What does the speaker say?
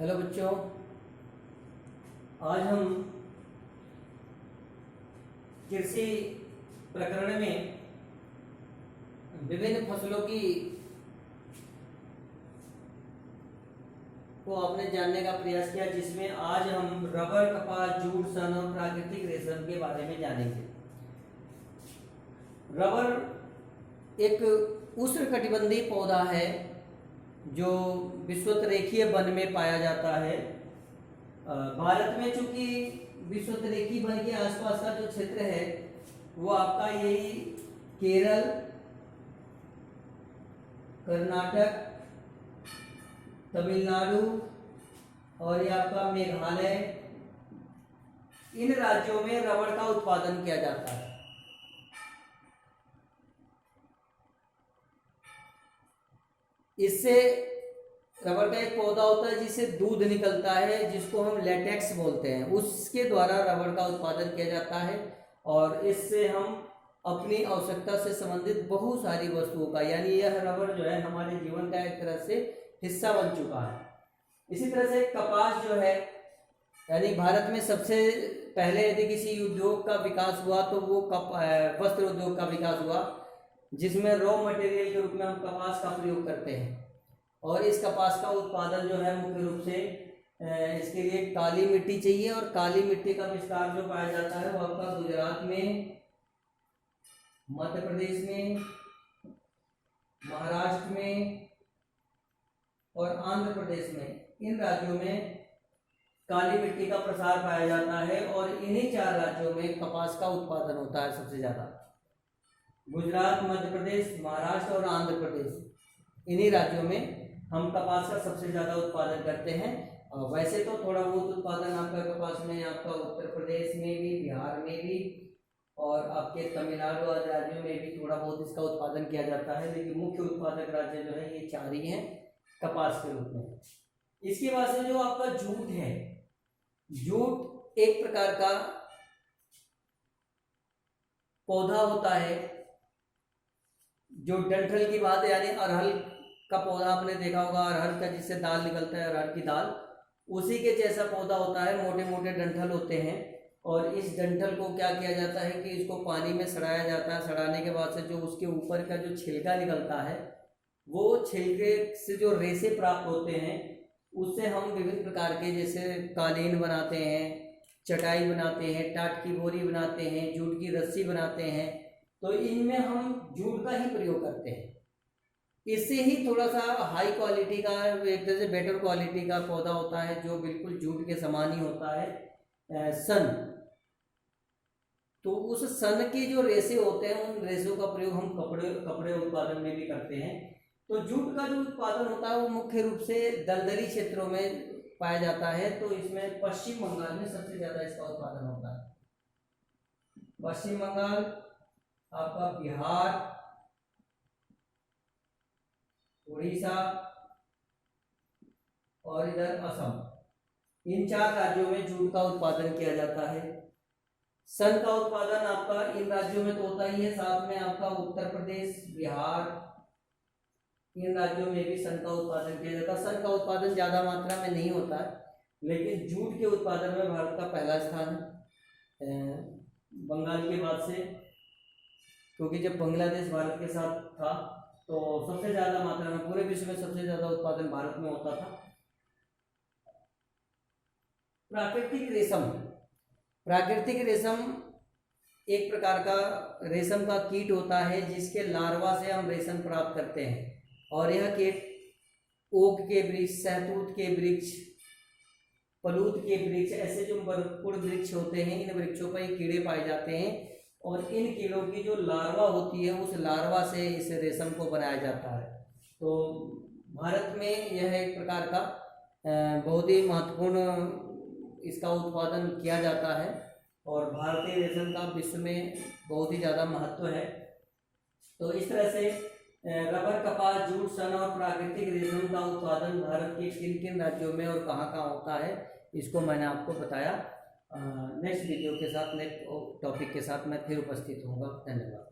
Hello बच्चों, आज हम कृषि प्रकरण में विभिन्न फसलों की को आपने जानने का प्रयास किया, जिसमें आज हम रबर, कपास, जूट, सन और प्राकृतिक रेशम के बारे में जानेंगे। रबर एक उष्णकटिबंधीय पौधा है जो विषुवतरेखीय वन में पाया जाता है। भारत में चूंकि विषुवतरेखीय वन के आसपास का जो क्षेत्र है वो आपका यही केरल, कर्नाटक, तमिलनाडु और ये आपका मेघालय, इन राज्यों में रबर का उत्पादन किया जाता है। इससे रबर का एक पौधा होता है जिससे दूध निकलता है, जिसको हम लेटेक्स बोलते हैं, उसके द्वारा रबर का उत्पादन किया जाता है और इससे हम अपनी आवश्यकता से संबंधित बहुत सारी वस्तुओं का, यानी यह रबर जो है हमारे जीवन का एक तरह से हिस्सा बन चुका है। इसी तरह से कपास जो है, यानी भारत में सबसे पहले यदि किसी उद्योग का विकास हुआ तो वो वस्त्र उद्योग का विकास हुआ, जिसमें रॉ मटेरियल के रूप में हम कपास का प्रयोग करते हैं। और इस कपास का उत्पादन जो है मुख्य रूप से इसके लिए काली मिट्टी चाहिए, और काली मिट्टी का विस्तार जो पाया जाता है वो आपका गुजरात में, मध्य प्रदेश में, महाराष्ट्र में और आंध्र प्रदेश में, इन राज्यों में काली मिट्टी का प्रसार पाया जाता है। और इन्हीं 4 राज्यों में कपास का उत्पादन होता है सबसे ज़्यादा। गुजरात, मध्य प्रदेश, महाराष्ट्र और आंध्र प्रदेश, इन्हीं राज्यों में हम कपास का सबसे ज़्यादा उत्पादन करते हैं। वैसे तो थोड़ा बहुत उत्पादन आपका कपास में आपका उत्तर प्रदेश में भी, बिहार में भी और आपके तमिलनाडु आदि राज्यों में भी थोड़ा बहुत इसका उत्पादन किया जाता है, लेकिन मुख्य उत्पादक राज्य जो है ये 4 ही हैं कपास के रूप में। इसके बाद से जो आपका जूट है, जूट एक प्रकार का पौधा होता है जो डंठल की बात, यानी अरहर का पौधा आपने देखा होगा, अरहर का जिससे दाल निकलता है, अरहर की दाल, उसी के जैसा पौधा होता है। मोटे मोटे डंठल होते हैं और इस डंठल को क्या किया जाता है कि इसको पानी में सड़ाया जाता है। सड़ाने के बाद से जो उसके ऊपर का जो छिलका निकलता है, वो छिलके से जो रेशे प्राप्त होते हैं उससे हम विभिन्न प्रकार के, जैसे कालीन बनाते हैं, चटाई बनाते हैं, टाट की बोरी बनाते हैं, जूट की रस्सी बनाते हैं। तो इनमें हम जूट का ही प्रयोग करते हैं। इससे ही थोड़ा सा हाई क्वालिटी का, एक तरह से बेटर क्वालिटी का पौधा होता है जो बिल्कुल जूट के समान ही होता है, सन। तो उस सन के जो रेशे होते हैं, उन रेशों का प्रयोग हम कपड़े उत्पादन में भी करते हैं। तो जूट का जो उत्पादन होता है वो मुख्य रूप से दलदली क्षेत्रों में पाया जाता है। तो इसमें पश्चिम बंगाल में सबसे ज़्यादा इसका उत्पादन होता है। पश्चिम बंगाल, आपका बिहार, उड़ीसा और इधर असम, इन 4 राज्यों में जूट का उत्पादन किया जाता है। सन का उत्पादन आपका इन राज्यों में तो होता ही है, साथ में आपका उत्तर प्रदेश, बिहार, इन राज्यों में भी सन का उत्पादन किया जाता है। सन का उत्पादन ज़्यादा मात्रा में नहीं होता है, लेकिन जूट के उत्पादन में भारत का पहला स्थान है बंगाल के बाद से, क्योंकि जब बांग्लादेश भारत के साथ था तो सबसे ज़्यादा मात्रा में पूरे विश्व में सबसे ज़्यादा उत्पादन भारत में होता था। प्राकृतिक रेशम, प्राकृतिक रेशम एक प्रकार का रेशम का कीट होता है जिसके लार्वा से हम रेशम प्राप्त करते हैं। और यह कीट ओक के वृक्ष, सहतूत के वृक्ष, पलूत के वृक्ष, ऐसे जो बरकुड़ वृक्ष होते हैं, इन वृक्षों पर ये कीड़े पाए जाते हैं। और इन कीड़ों की जो लार्वा होती है, उस लार्वा से इस रेशम को बनाया जाता है। तो भारत में यह एक प्रकार का बहुत ही महत्वपूर्ण इसका उत्पादन किया जाता है और भारतीय रेशम का विश्व में बहुत ही ज़्यादा महत्व है। तो इस तरह से रबर, कपास, जूट, सन और प्राकृतिक रेशम का उत्पादन भारत के किन किन राज्यों में और कहाँ कहाँ होता है, इसको मैंने आपको बताया। नेक्स्ट वीडियो के साथ, नेक्स्ट टॉपिक के साथ मैं फिर उपस्थित होऊंगा। धन्यवाद।